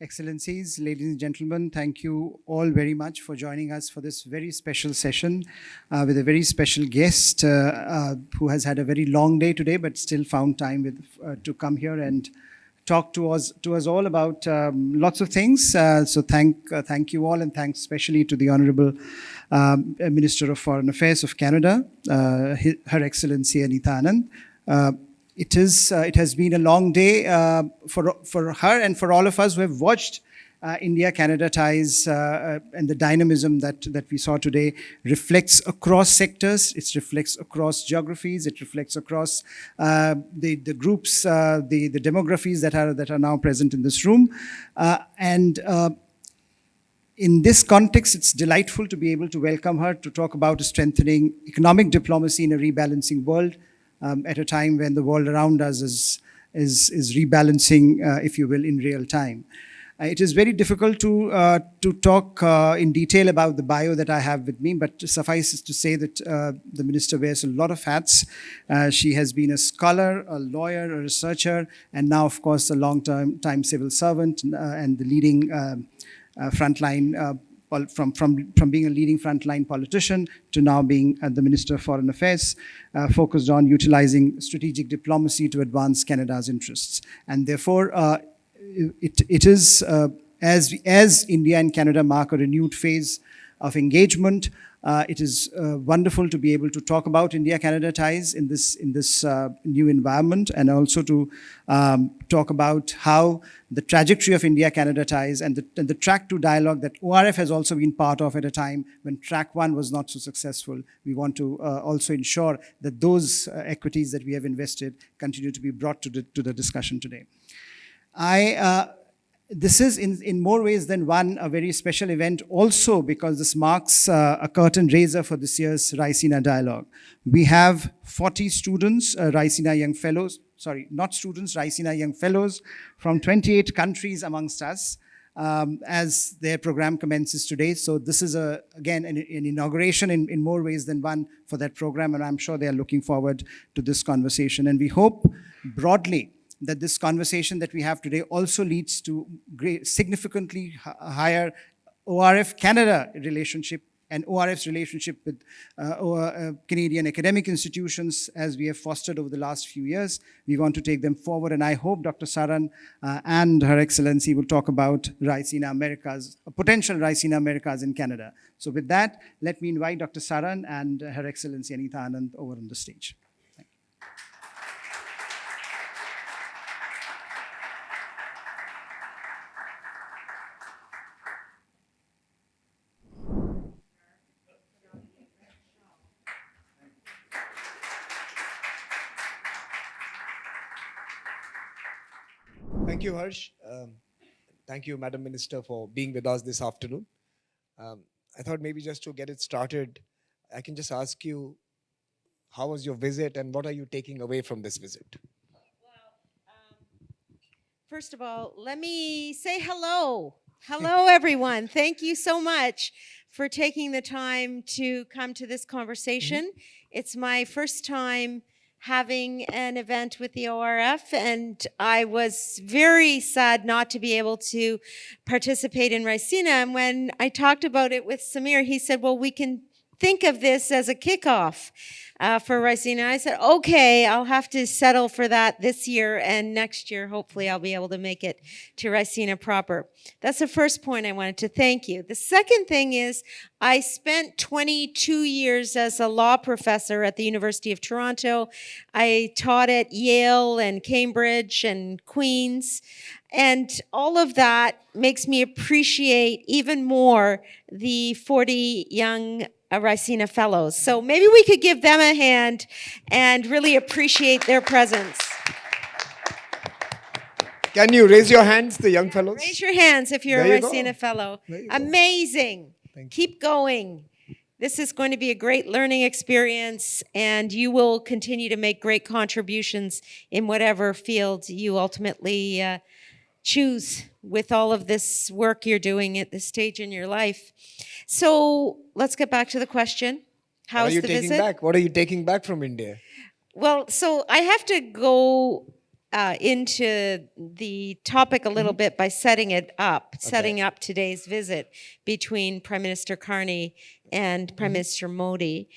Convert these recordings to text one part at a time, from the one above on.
Excellencies, ladies and gentlemen, thank you all very much for joining us for this very special session with a very special guest who has had a very long day today but still found time to come here and talk to us all about lots of things. So thank you all, and thanks especially to the Honourable Minister of Foreign Affairs of Canada, Her Excellency Anita Anand. It has been a long day for her and for all of us who have watched India-Canada ties and the dynamism that we saw today reflects across sectors, it reflects across geographies, it reflects across the groups, the demographies that are now present in this room. In this context, it's delightful to be able to welcome her to talk about strengthening economic diplomacy in a rebalancing world, at a time when the world around us is rebalancing, if you will, in real time. It is very difficult to talk in detail about the bio that I have with me, but suffice it to say that the minister wears a lot of hats. She has been a scholar, a lawyer, a researcher, and now, of course, a long-time civil servant and the leading frontline from being a leading frontline politician to now being the Minister of Foreign Affairs, focused on utilizing strategic diplomacy to advance Canada's interests. And therefore, it is, as India and Canada mark a renewed phase of engagement, it is wonderful to be able to talk about India-Canada ties in this new environment, and also to talk about how the trajectory of India-Canada ties and the track 2 dialogue that ORF has also been part of at a time when track 1 was not so successful. We want to also ensure that those equities that we have invested continue to be brought to the discussion today. This is in more ways than one a very special event also because this marks a curtain raiser for this year's Raisina Dialogue. We have 40 students, Raisina Young Fellows, Raisina Young Fellows from 28 countries amongst us as their program commences today. So this is, again, an inauguration in more ways than one for that program, and I'm sure they are looking forward to this conversation. And we hope broadly that this conversation that we have today also leads to significantly higher ORF-Canada relationship and ORF's relationship with Canadian academic institutions as we have fostered over the last few years. We want to take them forward, and I hope Dr. Saran and Her Excellency will talk about Raisina Americas, potential Raisina Americas in Canada. So with that, let me invite Dr. Saran and Her Excellency Anita Anand over on the stage. Thank you, Harsh. Thank you, Madam Minister, for being with us this afternoon. I thought maybe just to get it started, I can just ask you, how was your visit and what are you taking away from this visit? First of all, let me say hello. Hello, everyone. Thank you so much for taking the time to come to this conversation. It's my first time having an event with the ORF, and I was very sad not to be able to participate in Raisina. And when I talked about it with Samir, he said, well, we can think of this as a kickoff for Raisina. I said, okay, I'll have to settle for that this year, and next year, hopefully, I'll be able to make it to Raisina proper. That's the first point I wanted to thank you. The second thing is I spent 22 years as a law professor at the University of Toronto. I taught at Yale and Cambridge and Queen's. And all of that makes me appreciate even more the 40 young Raisina Fellows. So maybe we could give them a hand and really appreciate their presence. Can you raise your hands, the young fellows? Raise your hands if you're a Raisina Fellow. Amazing. Keep going. This is going to be a great learning experience, and you will continue to make great contributions in whatever field you ultimately choose with all of this work you're doing at this stage in your life. So let's get back to the question. How is the visit? What are you taking back from India? Well, so I have to go into the topic a little bit by setting up today's visit between Prime Minister Carney and Prime Minister Modi.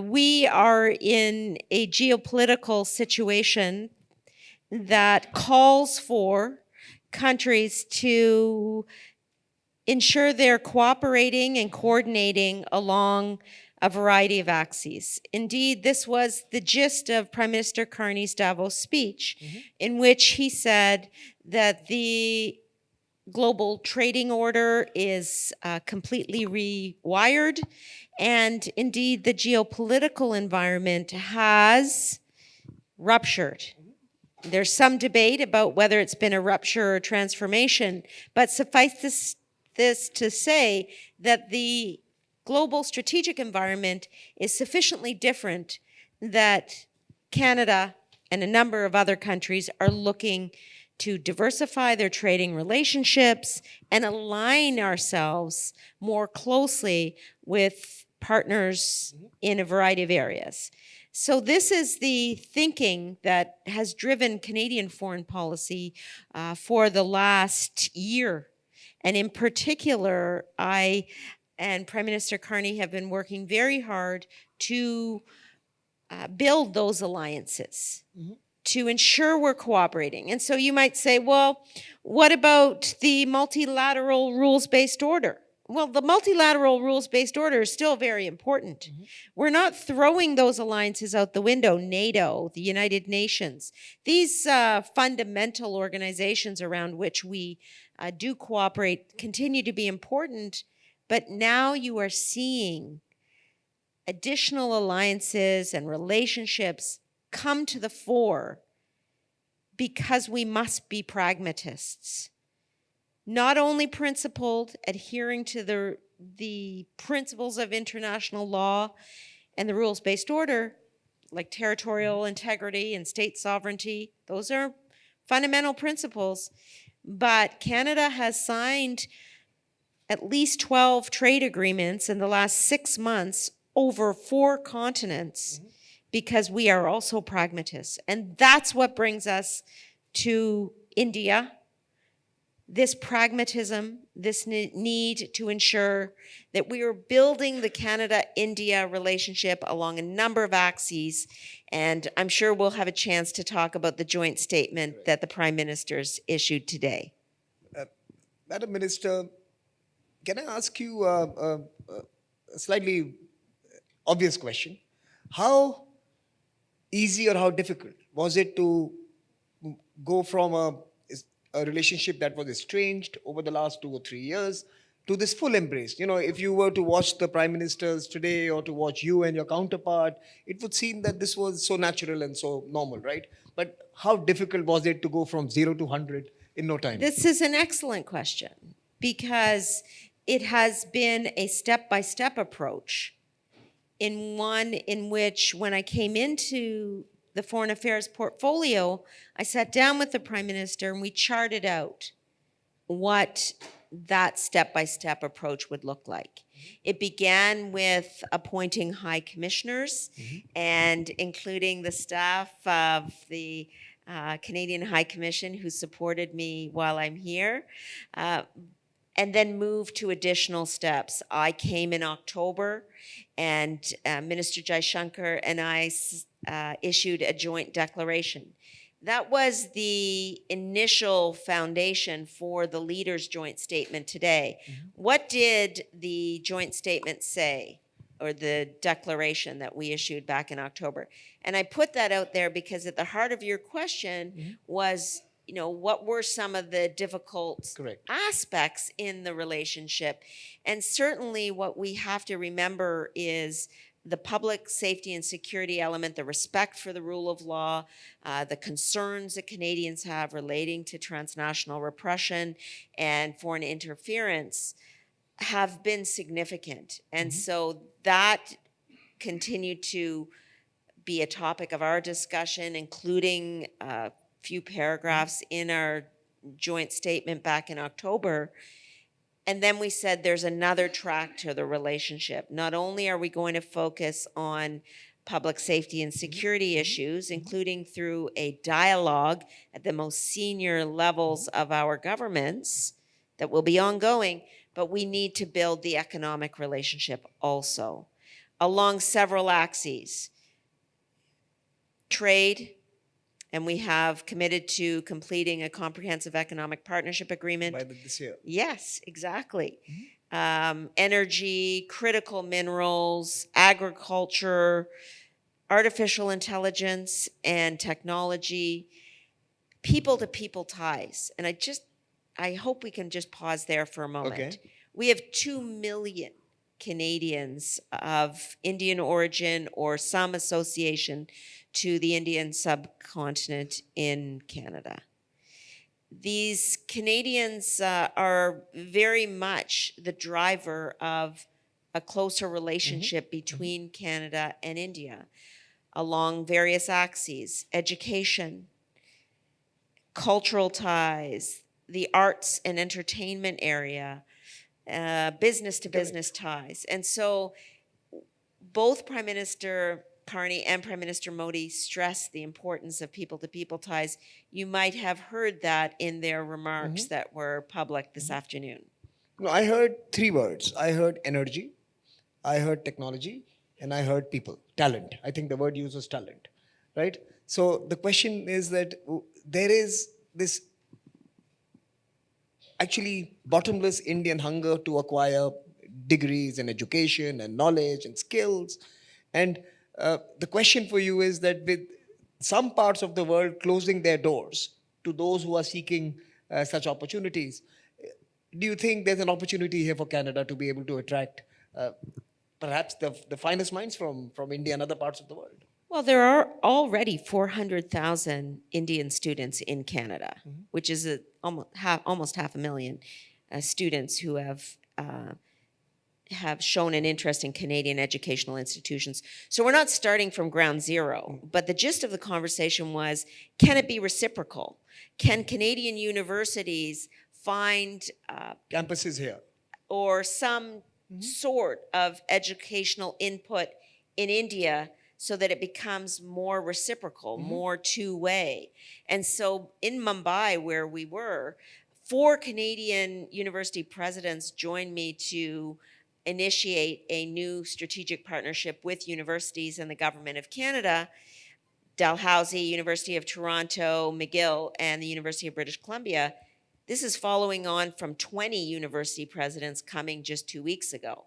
We are in a geopolitical situation that calls for countries to ensure they're cooperating and coordinating along a variety of axes. Indeed, this was the gist of Prime Minister Carney's Davos speech, in which he said that the global trading order is completely rewired, and indeed the geopolitical environment has ruptured. There's some debate about whether it's been a rupture or transformation, but suffice this to say that the global strategic environment is sufficiently different that Canada and a number of other countries are looking to diversify their trading relationships and align ourselves more closely with partners in a variety of areas. So this is the thinking that has driven Canadian foreign policy for the last year. And in particular, I and Prime Minister Carney have been working very hard to build those alliances, to ensure we're cooperating. And so you might say, well, what about the multilateral rules-based order? Well, the multilateral rules-based order is still very important. We're not throwing those alliances out the window. NATO, the United Nations, these fundamental organizations around which we do cooperate continue to be important, but now you are seeing additional alliances and relationships come to the fore because we must be pragmatists. Not only principled, adhering to the principles of international law and the rules-based order, like territorial integrity and state sovereignty, those are fundamental principles, but Canada has signed at least 12 trade agreements in the last 6 months over 4 continents because we are also pragmatists. And that's what brings us to India, this pragmatism, this need to ensure that we are building the Canada-India relationship along a number of axes. And I'm sure we'll have a chance to talk about the joint statement that the Prime Minister's issued today. Madam Minister, can I ask you a slightly obvious question? How easy or how difficult was it to go from a relationship that was estranged over the last 2 or 3 years to this full embrace? You know, if you were to watch the prime ministers today or to watch you and your counterpart, it would seem that this was so natural and so normal, right? But how difficult was it to go from 0 to 100 in no time? This is an excellent question because it has been a step-by-step approach, in one in which when I came into the foreign affairs portfolio, I sat down with the Prime Minister and we charted out what that step-by-step approach would look like. It began with appointing high commissioners and including the staff of the Canadian High Commission who supported me while I'm here, and then moved to additional steps. I came in October and Minister Jaishankar and I issued a joint declaration. That was the initial foundation for the leaders' joint statement today. What did the joint statement say, or the declaration that we issued back in October? And I put that out there because at the heart of your question was, you know, what were some of the difficult aspects in the relationship? And certainly what we have to remember is the public safety and security element, the respect for the rule of law, the concerns that Canadians have relating to transnational repression and foreign interference have been significant. And so that continued to be a topic of our discussion, including a few paragraphs in our joint statement back in October. And then we said there's another track to the relationship. Not only are we going to focus on public safety and security issues, including through a dialogue at the most senior levels of our governments that will be ongoing, but we need to build the economic relationship also along several axes. Trade, and we have committed to completing a comprehensive economic partnership agreement. By this year. Yes, exactly. Energy, critical minerals, agriculture, artificial intelligence and technology, people-to-people ties. And I hope we can just pause there for a moment. Okay. We have 2 million Canadians of Indian origin or some association to the Indian subcontinent in Canada. These Canadians are very much the driver of a closer relationship between Canada and India along various axes: education, cultural ties, the arts and entertainment area, business-to-business ties. And so both Prime Minister Carney and Prime Minister Modi stressed the importance of people-to-people ties. You might have heard that in their remarks that were public this afternoon. No, I heard 3 words. I heard energy, I heard technology, and I heard people, talent. I think the word used was talent, right? So the question is that there is this actually bottomless Indian hunger to acquire degrees and education and knowledge and skills. And the question for you is that with some parts of the world closing their doors to those who are seeking such opportunities, do you think there's an opportunity here for Canada to be able to attract perhaps the finest minds from India and other parts of the world? Well, there are already 400,000 Indian students in Canada, which is almost 500,000 students who have shown an interest in Canadian educational institutions. So we're not starting from ground zero, but the gist of the conversation was, can it be reciprocal? Can Canadian universities find Campuses here. or some sort of educational input in India so that it becomes more reciprocal, more two-way? And so in Mumbai, where we were, 4 Canadian university presidents joined me to initiate a new strategic partnership with universities and the government of Canada, Dalhousie, University of Toronto, McGill, and the University of British Columbia. This is following on from 20 university presidents coming just 2 weeks ago.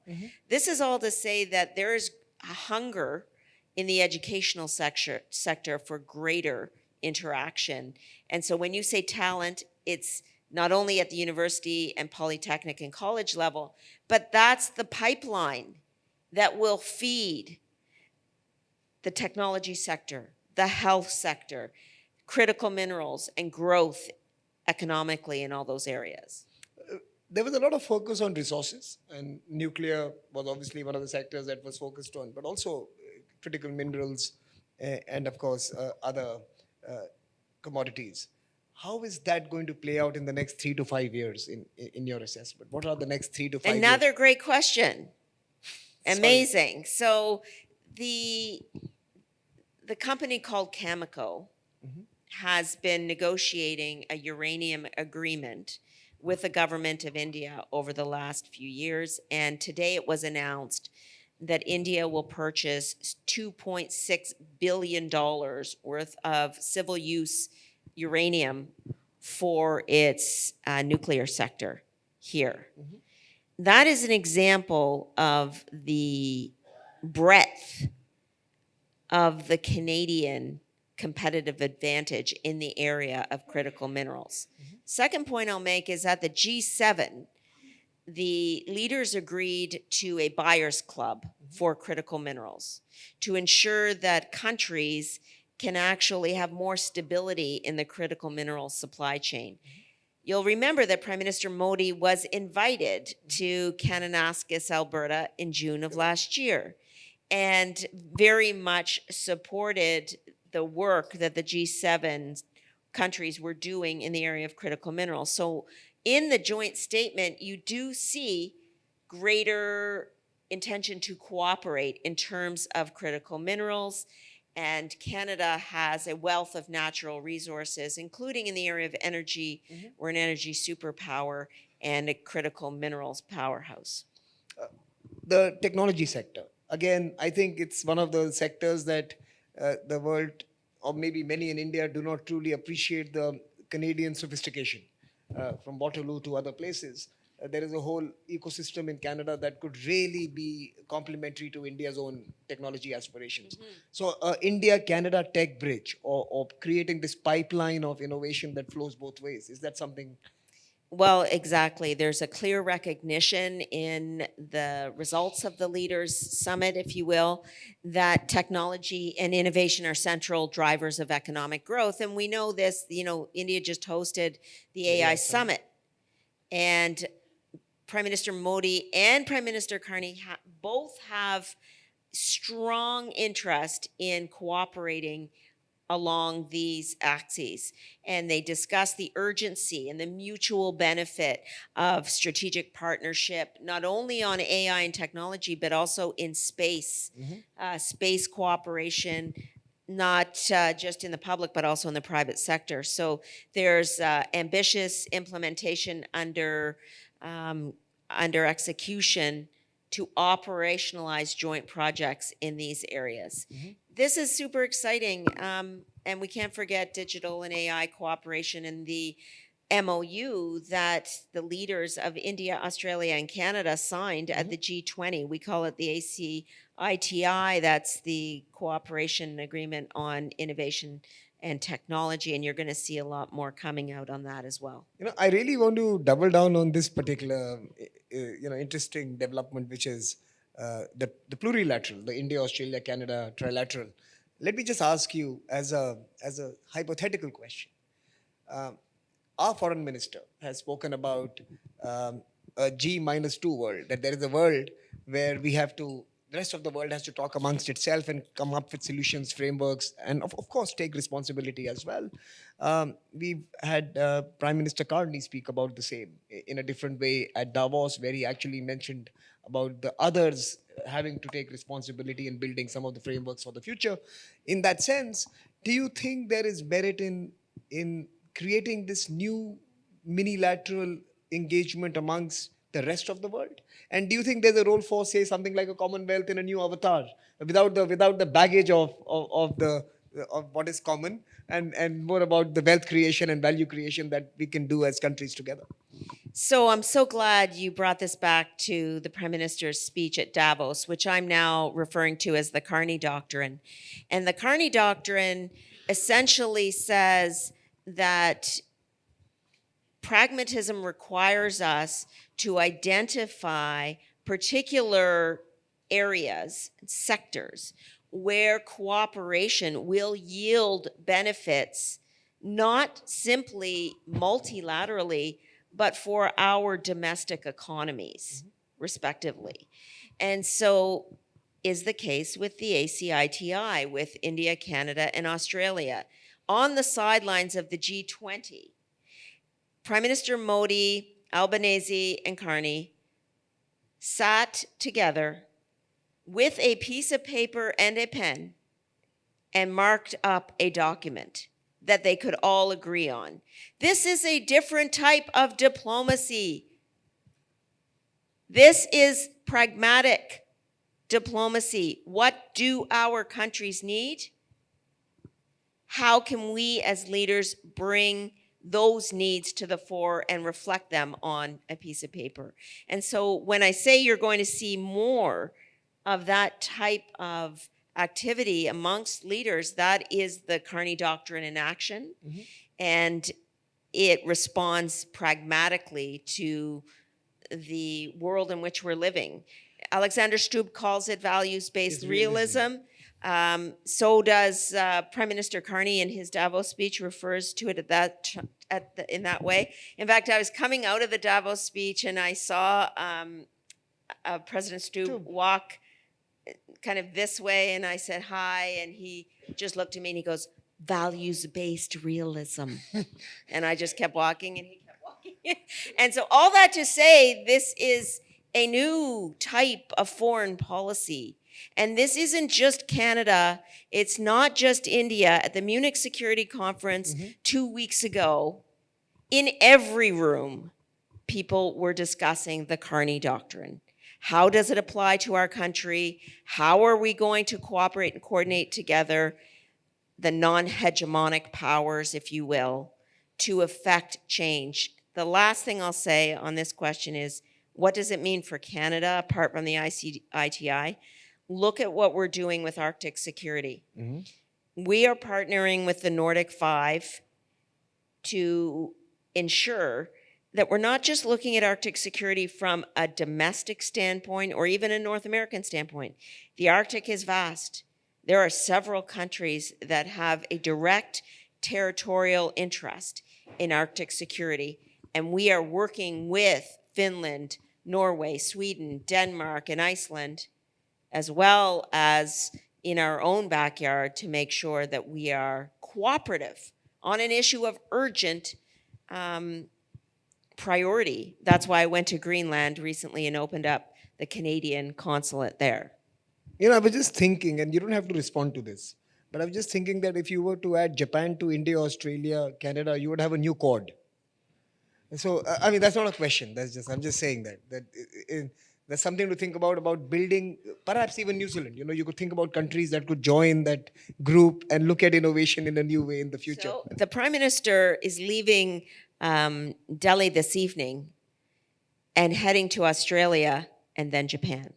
This is all to say that there is a hunger in the educational sector for greater interaction. And so when you say talent, it's not only at the university and polytechnic and college level, but that's the pipeline that will feed the technology sector, the health sector, critical minerals, and growth economically in all those areas. There was a lot of focus on resources, and nuclear was obviously one of the sectors that was focused on, but also critical minerals and of course other commodities. How is that going to play out in the next 3 to 5 years in your assessment? What are the next 3 to 5 years? Another great question. Amazing. So the company called Cameco has been negotiating a uranium agreement with the government of India over the last few years. And today it was announced that India will purchase $2.6 billion worth of civil use uranium for its nuclear sector here. That is an example of the breadth of the Canadian competitive advantage in the area of critical minerals. Second point I'll make is at the G7, the leaders agreed to a buyer's club for critical minerals to ensure that countries can actually have more stability in the critical mineral supply chain. You'll remember that Prime Minister Modi was invited to Kananaskis, Alberta in June of last year and very much supported the work that the G7 countries were doing in the area of critical minerals. So in the joint statement, you do see greater intention to cooperate in terms of critical minerals. And Canada has a wealth of natural resources, including in the area of energy. We're an energy superpower and a critical minerals powerhouse. The technology sector. Again, I think it's one of those sectors that the world, or maybe many in India, do not truly appreciate the Canadian sophistication. From Waterloo to other places, there is a whole ecosystem in Canada that could really be complementary to India's own technology aspirations. So India-Canada tech bridge, or creating this pipeline of innovation that flows both ways, is that something? Well, exactly. There's a clear recognition in the results of the Leaders Summit, if you will, that technology and innovation are central drivers of economic growth. And we know this, India just hosted the AI Summit. And Prime Minister Modi and Prime Minister Carney both have strong interest in cooperating along these axes. And they discuss the urgency and the mutual benefit of strategic partnership, not only on AI and technology, but also in space, space cooperation, not just in the public, but also in the private sector. So there's ambitious implementation under execution to operationalize joint projects in these areas. This is super exciting, and we can't forget digital and AI cooperation in the MOU that the leaders of India, Australia, and Canada signed at the G20. We call it the ACITI. That's the cooperation agreement on innovation and technology, and you're going to see a lot more coming out on that as well. I really want to double down on this particular, interesting development, which is the plurilateral, the India, Australia, Canada trilateral. Let me just ask you as a hypothetical question. Our foreign minister has spoken about a G-2 world, that there is a world where the rest of the world has to talk amongst itself and come up with solutions, frameworks, and of course take responsibility as well. We've had Prime Minister Carney speak about the same in a different way at Davos, where he actually mentioned about the others having to take responsibility in building some of the frameworks for the future. In that sense, do you think there is merit in creating this new minilateral engagement amongst the rest of the world? And do you think there's a role for, say, something like a Commonwealth in a new avatar, without the baggage of what is common, and more about the wealth creation and value creation that we can do as countries together? So I'm so glad you brought this back to the Prime Minister's speech at Davos, which I'm now referring to as the Carney Doctrine. And the Carney Doctrine essentially says that pragmatism requires us to identify particular areas, sectors, where cooperation will yield benefits, not simply multilaterally, but for our domestic economies, respectively. And so is the case with the ACITI, with India, Canada, and Australia. On the sidelines of the G20, Prime Minister Modi, Albanese, and Carney sat together with a piece of paper and a pen and marked up a document that they could all agree on. This is a different type of diplomacy. This is pragmatic diplomacy. What do our countries need? How can we as leaders bring those needs to the fore and reflect them on a piece of paper? And so when I say you're going to see more of that type of activity amongst leaders, that is the Carney Doctrine in action. And it responds pragmatically to the world in which we're living. Alexander Stubb calls it values-based realism. So does Prime Minister Carney in his Davos speech, refers to it in that way. In fact, I was coming out of the Davos speech and I saw President Stubb walk kind of this way, and I said hi, and he just looked at me and he goes, values-based realism. And I just kept walking and he kept walking. And so all that to say, this is a new type of foreign policy. And this isn't just Canada, it's not just India. At the Munich Security Conference 2 weeks ago, in every room, people were discussing the Carney doctrine. How does it apply to our country? How are we going to cooperate and coordinate together, the non-hegemonic powers, if you will, to effect change? The last thing I'll say on this question is, what does it mean for Canada, apart from the ITI? Look at what we're doing with Arctic security. We are partnering with the Nordic 5 to ensure that we're not just looking at Arctic security from a domestic standpoint or even a North American standpoint. The Arctic is vast. There are several countries that have a direct territorial interest in Arctic security, and we are working with Finland, Norway, Sweden, Denmark, and Iceland, as well as in our own backyard, to make sure that we are cooperative on an issue of urgent priority. That's why I went to Greenland recently and opened up the Canadian consulate there. You know, I was just thinking, and you don't have to respond to this, but I was just thinking that if you were to add Japan to India, Australia, Canada, you would have a new Quad. And so, I mean, that's not a question. I'm just saying that there's something to think about building, perhaps even New Zealand. You know, you could think about countries that could join that group and look at innovation in a new way in the future. So the Prime Minister is leaving Delhi this evening and heading to Australia and then Japan.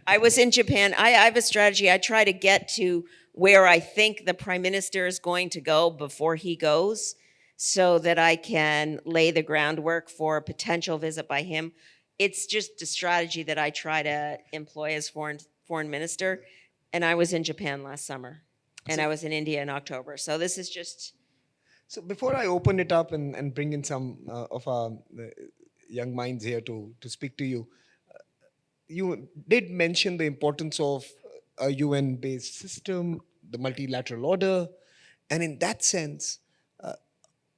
I was in Japan. I have a strategy. I try to get to where I think the Prime Minister is going to go before he goes, so that I can lay the groundwork for a potential visit by him. It's just a strategy that I try to employ as foreign minister. And I was in Japan last summer, and I was in India in October. So this is just... So before I open it up and bring in some of our young minds here to speak to you, you did mention the importance of a UN-based system, the multilateral order, and in that sense,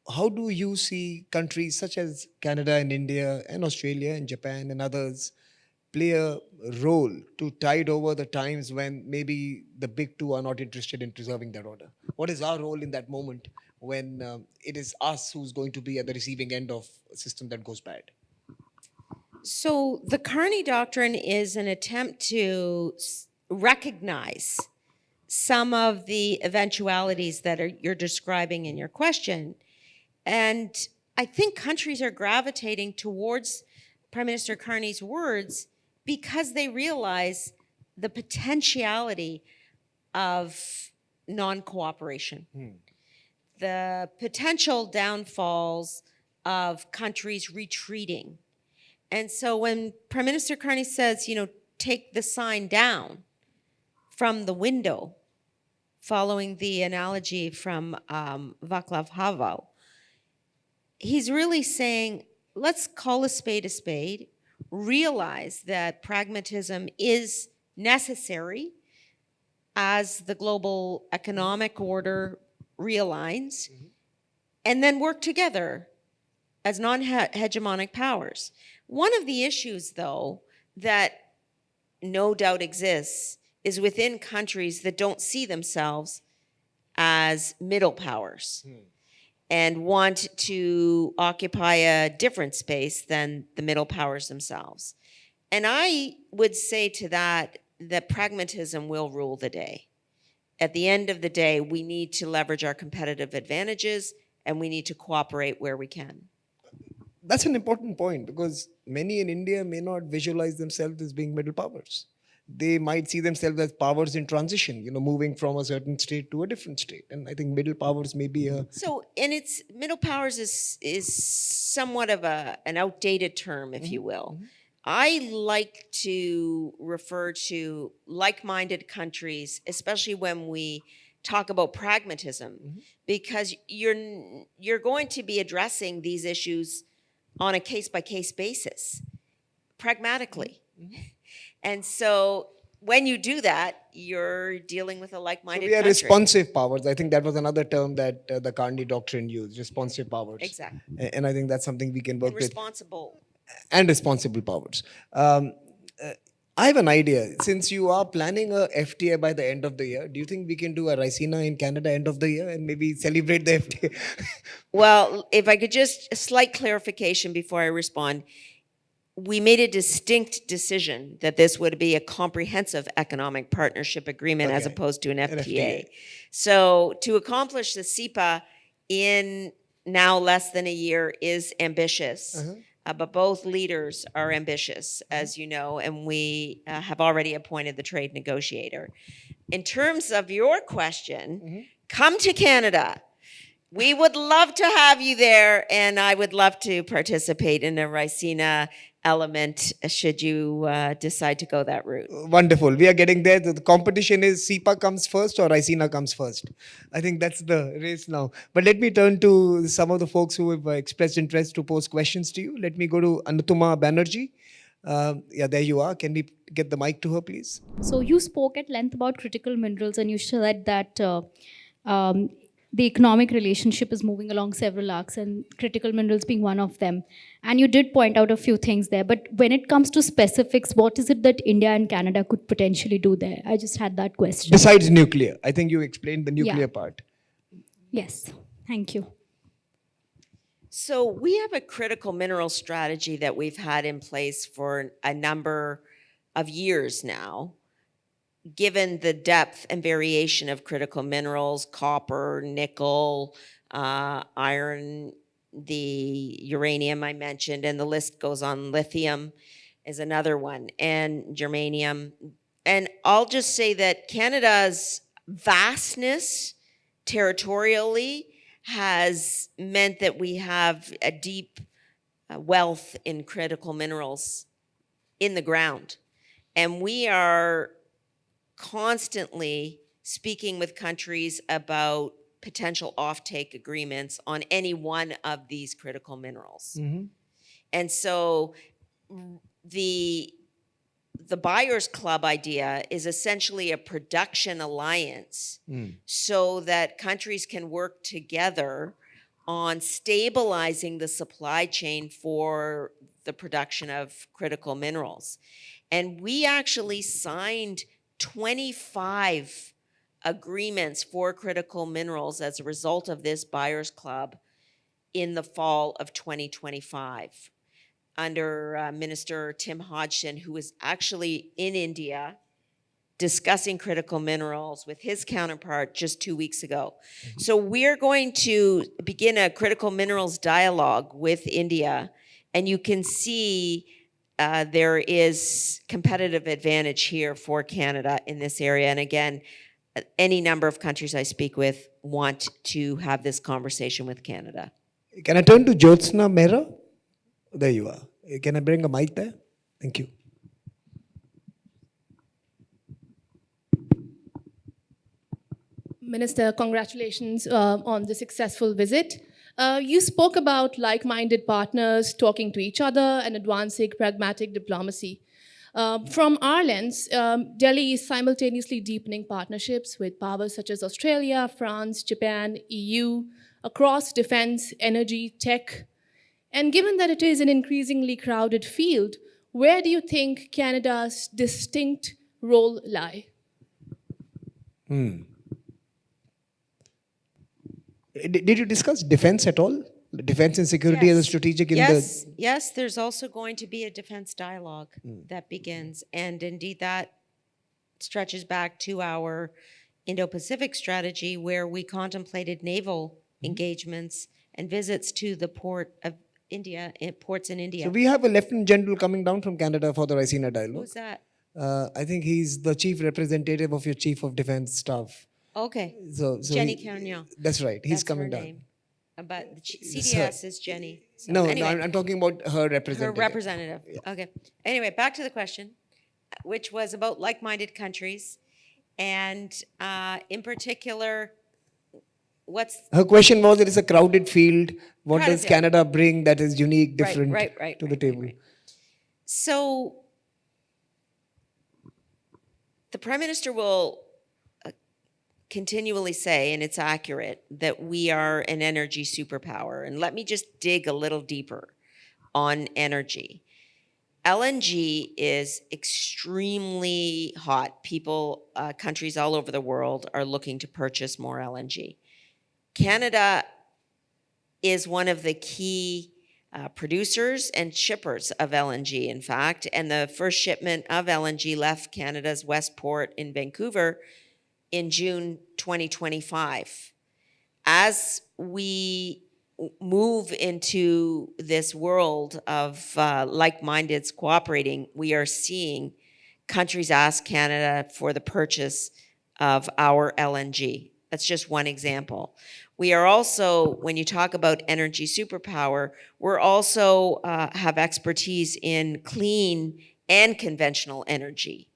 how do you see countries such as Canada and India and Australia and Japan and others play a role to tide over the times when maybe the big two are not interested in preserving that order? What is our role in that moment when it is us who's going to be at the receiving end of a system that goes bad? So the Carney doctrine is an attempt to recognize some of the eventualities that you're describing in your question. And I think countries are gravitating towards Prime Minister Carney's words because they realize the potentiality of non-cooperation, the potential downfalls of countries retreating. And so when Prime Minister Carney says, you know, take the sign down from the window, following the analogy from Václav Havel, he's really saying, let's call a spade, realize that pragmatism is necessary as the global economic order realigns, and then work together as non-hegemonic powers. One of the issues, though, that no doubt exists is within countries that don't see themselves as middle powers and want to occupy a different space than the middle powers themselves. And I would say to that pragmatism will rule the day. At the end of the day, we need to leverage our competitive advantages, and we need to cooperate where we can. That's an important point, because many in India may not visualize themselves as being middle powers. They might see themselves as powers in transition, you know, moving from a certain state to a different state. And I think middle powers may be a... So, and it's, middle powers is somewhat of an outdated term, if you will. I like to refer to like-minded countries, especially when we talk about pragmatism, because you're going to be addressing these issues on a case-by-case basis, pragmatically. And so when you do that, you're dealing with a So like-minded we are country. responsive powers. I think that was another term that the Carney doctrine used, responsive powers. Exactly. And I think that's something we can work And with. responsible. And responsible powers. I have an idea. Since you are planning a FTA by the end of the year, do you think we can do a Ricina in Canada end of the year and maybe celebrate the FTA? Well, if I could just, a slight clarification before I respond. We made a distinct decision that this would be a comprehensive economic partnership agreement as Okay. opposed to an FTA. FTA. So to accomplish the CEPA in now less than a year is ambitious. But both leaders are ambitious, as you know, and we have already appointed the trade negotiator. In terms of your question, come to Canada. We would love to have you there, and I would love to participate in a Ricina element should you decide to go that route. Wonderful. We are getting there. The competition is CEPA comes first or Ricina comes first. I think that's the race now. But let me turn to some of the folks who have expressed interest to pose questions to you. Let me go to Anutuma Banerjee. Yeah, there you are. Can we get the mic to her, please? So you spoke at length about critical minerals, and you said that the economic relationship is moving along several arcs, and critical minerals being one of them. And you did point out a few things there. But when it comes to specifics, what is it that India and Canada could potentially do there? I just had that question. Besides nuclear. I think you explained the nuclear Yeah. part. Yes, thank you. So we have a critical mineral strategy that we've had in place for a number of years now. Given the depth and variation of critical minerals, copper, nickel, iron, the uranium I mentioned, and the list goes on, lithium is another one, and germanium. And I'll just say that Canada's vastness territorially has meant that we have a deep wealth in critical minerals in the ground. And we are constantly speaking with countries about potential offtake agreements on any one of these critical minerals. And so the Buyers Club idea is essentially a production alliance so that countries can work together on stabilizing the supply chain for the production of critical minerals. And we actually signed 25 agreements for critical minerals as a result of this Buyers Club in the fall of 2025 under Minister Tim Hodgson, who was actually in India discussing critical minerals with his counterpart just 2 weeks ago. So we're going to begin a critical minerals dialogue with India, and you can see there is competitive advantage here for Canada in this area. And again, any number of countries I speak with want to have this conversation with Canada. Can I turn to Jyotsna Mehra? There you are. Can I bring a mic there? Thank you. Minister, congratulations on the successful visit. You spoke about like-minded partners talking to each other and advancing pragmatic diplomacy. From our lens, Delhi is simultaneously deepening partnerships with powers such as Australia, France, Japan, EU, across defense, energy, tech. And given that it is an increasingly crowded field, where do you think Canada's distinct role lie? Did you discuss defense at all? Defense and security as a strategic in Yes, there's also going to be a defense dialogue that begins. And indeed, that stretches back to our Indo-Pacific strategy, where we contemplated naval engagements and visits to the port of India, ports in India. So we have a Lieutenant General coming down from Canada for the Ricina dialogue. Who's that? I think he's the chief representative of your chief of defense staff. Okay. So Jenny he- Carney. That's right. He's That's coming her down. name. But the CDS is Jenny. So No, anyway, no, I'm talking about her her representative. representative. Okay. Anyway, back to the question, which was about like-minded countries, and in particular, what's Her question was, it is a crowded field. What Crowded does field. Canada bring that is unique, different right, to the table? So the Prime Minister will continually say, and it's accurate, that we are an energy superpower. And let me just dig a little deeper on energy. LNG is extremely hot. People, countries all over the world are looking to purchase more LNG. Canada is one of the key producers and shippers of LNG, in fact, and the first shipment of LNG left Canada's Westport in Vancouver in June 2025. As we move into this world of like-mindeds cooperating, we are seeing countries ask Canada for the purchase of our LNG. That's just one example. We are also, when you talk about energy superpower, we're also have expertise in clean and conventional energy.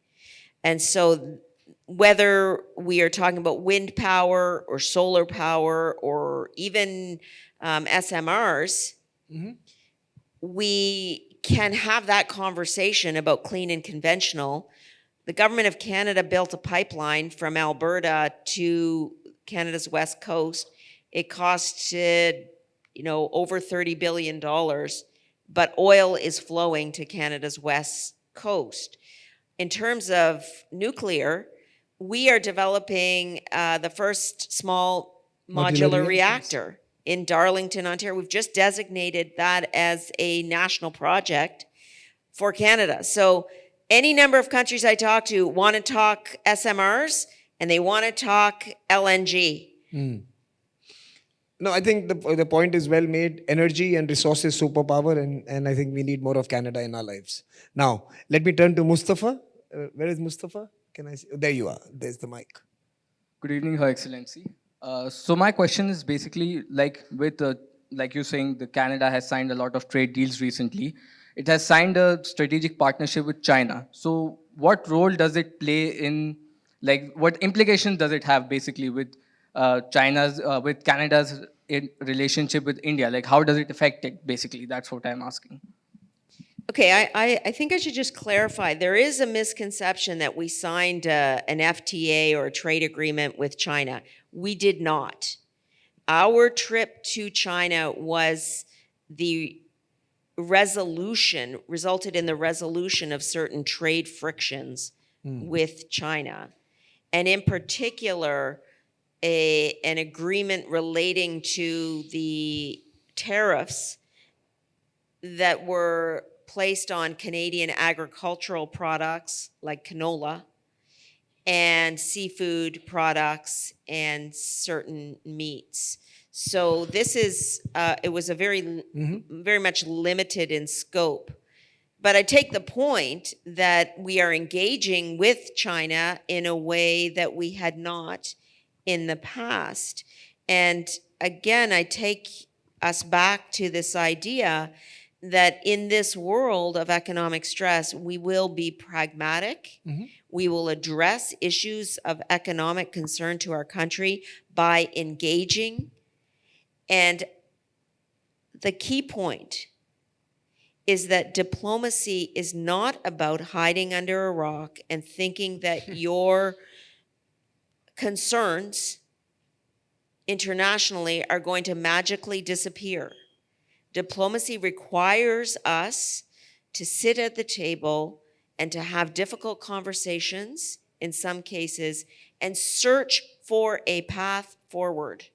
And so whether we are talking about wind power or solar power or even SMRs, we can have that conversation about clean and conventional. The government of Canada built a pipeline from Alberta to Canada's west coast. It costed, over $30 billion, but oil is flowing to Canada's west coast. In terms of nuclear, we are developing the first small modular reactor in Darlington, Ontario. We've just designated that as a national project for Canada. So any number of countries I talk to want to talk SMRs and they want to talk LNG. No, I think the point is well made. Energy and resources superpower, and I think we need more of Canada in our lives. Now, let me turn to Mustafa. Where is Mustafa? Can I see? Oh, there you are. There's the mic. Good evening, Her Excellency. So my question is basically like you're saying, the Canada has signed a lot of trade deals recently. It has signed a strategic partnership with China. So what role does it play in, what implications does it have basically with with Canada's relationship with India? Like, how does it affect it basically? That's what I'm asking. Okay, I think I should just clarify. There is a misconception that we signed an FTA or a trade agreement with China. We did not. Our trip to China was resulted in the resolution of certain trade frictions with China. And in particular, an agreement relating to the tariffs that were placed on Canadian agricultural products like canola and seafood products and certain meats. So this is, it was a very much limited in scope. But I take the point that we are engaging with China in a way that we had not in the past. And again, I take us back to this idea that in this world of economic stress, we will be pragmatic. We will address issues of economic concern to our country by engaging. And the key point is that diplomacy is not about hiding under a rock and thinking that your concerns internationally are going to magically disappear. Diplomacy requires us to sit at the table and to have difficult conversations in some cases and search for a path forward.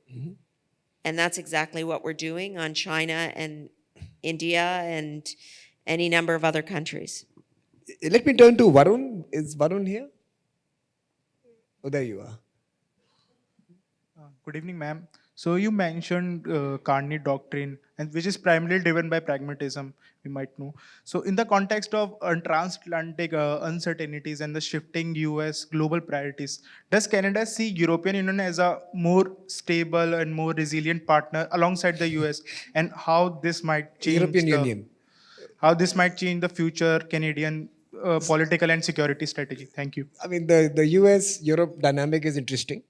And that's exactly what we're doing on China and India and any number of other countries. Let me turn to Varun. Is Varun here? Oh, there you are. Good evening, ma'am. So you mentioned Carney doctrine, and which is primarily driven by pragmatism, we might know. So in the context of transatlantic uncertainties and the shifting US global priorities, does Canada see European Union as a more stable and more resilient partner alongside the US, and how this might change European Union. How this might change the future Canadian political and security strategy? Thank you. I mean, the US-Europe dynamic is interesting.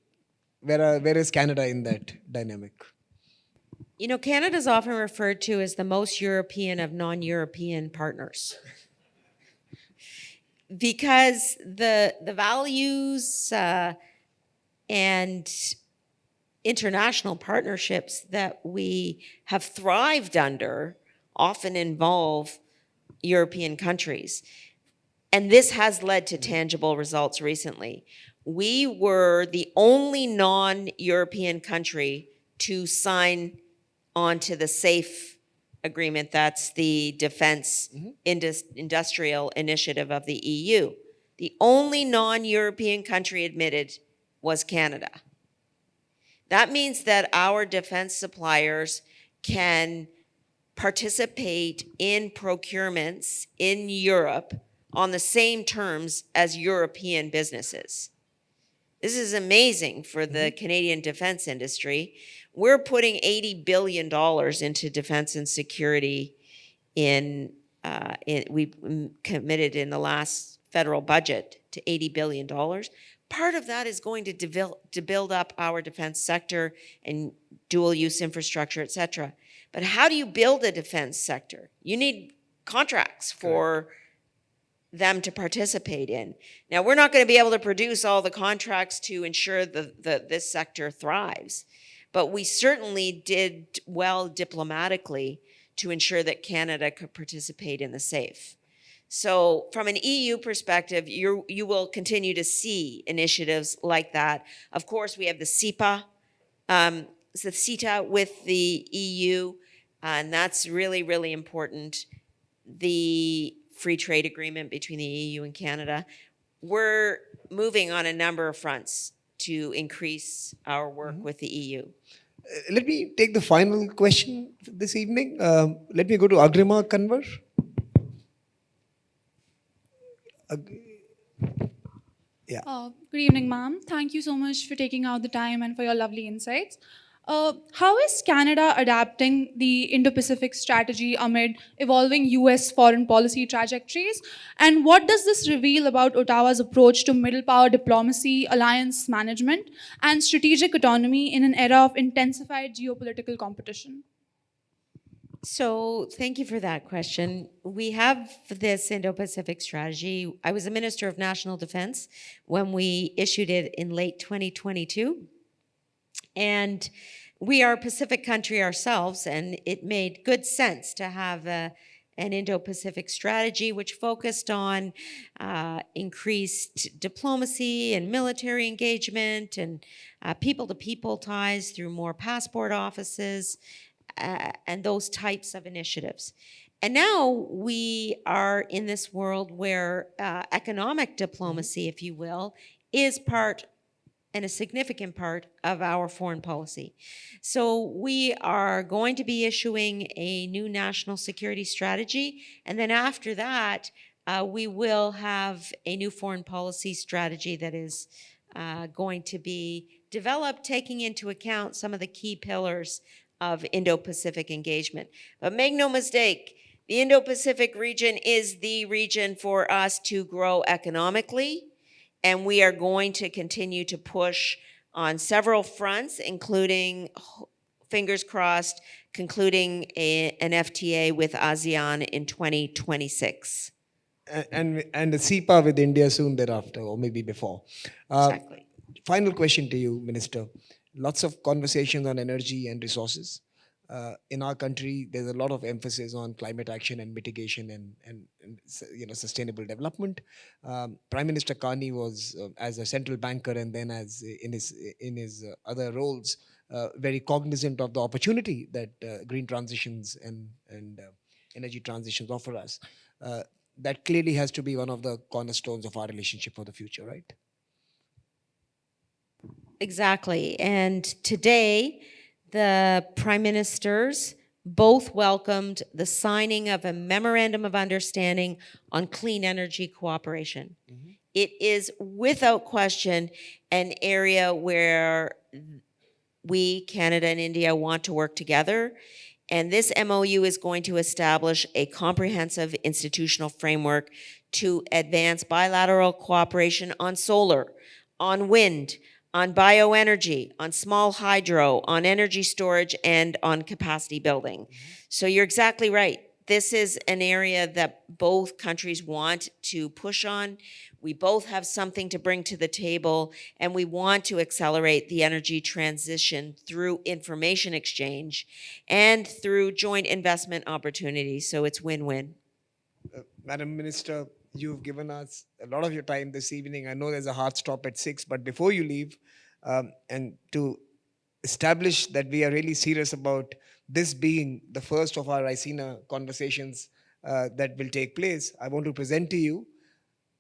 Where is Canada in that dynamic? You know, Canada is often referred to as the most European of non-European partners. because the values and international partnerships that we have thrived under often involve European countries. And this has led to tangible results recently. We were the only non-European country to sign onto the SAFE agreement. That's the Defense Industrial Initiative of the EU. The only non-European country admitted was Canada. That means that our defense suppliers can participate in procurements in Europe on the same terms as European businesses. This is amazing for the Canadian defense industry. We're putting $80 billion into defense and security we committed in the last federal budget to $80 billion. Part of that is going to build up our defense sector and dual use infrastructure, et cetera. But how do you build a defense sector? You need contracts for them to participate in. Now, we're not going to be able to produce all the contracts to ensure that this sector thrives, but we certainly did well diplomatically to ensure that Canada could participate in the SAFE. So from an EU perspective, you will continue to see initiatives like that. Of course, we have the CETA with the EU, and that's really, really important. The free trade agreement between the EU and Canada. We're moving on a number of fronts to increase our work with the EU. Let me take the final question this evening. Let me go to Agrima Kanwar. Good evening, ma'am. Thank you so much for taking out the time and for your lovely insights. How is Canada adapting the Indo-Pacific strategy amid evolving US foreign policy trajectories? And what does this reveal about Ottawa's approach to middle power diplomacy, alliance management, and strategic autonomy in an era of intensified geopolitical competition? So thank you for that question. We have this Indo-Pacific strategy. I was a Minister of National Defense when we issued it in late 2022. And we are a Pacific country ourselves, and it made good sense to have an Indo-Pacific strategy which focused on increased diplomacy and military engagement and people-to-people ties through more passport offices and those types of initiatives. And now we are in this world where economic diplomacy, if you will, is part and a significant part of our foreign policy. So we are going to be issuing a new national security strategy, and then after that, we will have a new foreign policy strategy that is going to be developed, taking into account some of the key pillars of Indo-Pacific engagement. But make no mistake, the Indo-Pacific region is the region for us to grow economically, and we are going to continue to push on several fronts, including, fingers crossed, concluding an FTA with ASEAN in 2026. And the CEPA with India soon thereafter, or maybe before. Exactly. Final question to you, Minister. Lots of conversations on energy and resources. In our country, there's a lot of emphasis on climate action and mitigation and sustainable development. Prime Minister Carney was, as a central banker and then as in his other roles, very cognizant of the opportunity that green transitions and energy transitions offer us. That clearly has to be one of the cornerstones of our relationship for the future, right? Exactly. And today, the prime ministers both welcomed the signing of a memorandum of understanding on clean energy cooperation. Mm-hmm. It is without question an area where we, Canada and India, want to work together. And this MOU is going to establish a comprehensive institutional framework to advance bilateral cooperation on solar, on wind, on bioenergy, on small hydro, on energy storage, and on capacity building. So you're exactly right. this is an area that both countries want to push on. We both have something to bring to the table, and we want to accelerate the energy transition through information exchange and through joint investment opportunities. So it's win-win. Madam Minister, you've given us a lot of your time this evening. I know there's a hard stop at 6, but before you leave, and to establish that we are really serious about this being the first of our ICENA conversations that will take place, I want to present to you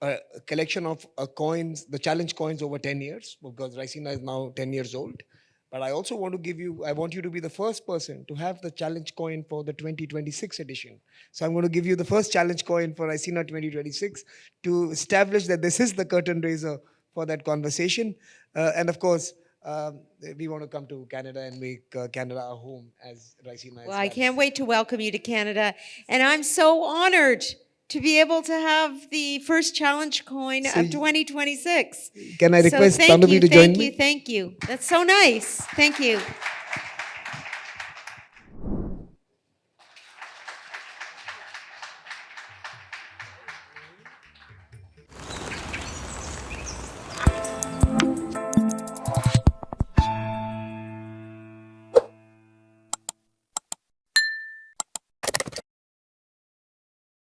a collection of coins, the challenge coins over 10 years, because ICENA is now 10 years old. But I also want to give you, I want you to be the first person to have the challenge coin for the 2026 edition. So I'm going to give you the first challenge coin for ICENA 2026 to establish that this is the curtain raiser for that conversation. And of course, we want to come to Canada and make Canada our home as ICENA. Well, I can't wait to welcome you to Canada. And I'm so honored to be able to have the first challenge coin of 2026. Can I request so Tanvi to join me? Thank you. That's so nice. Thank you.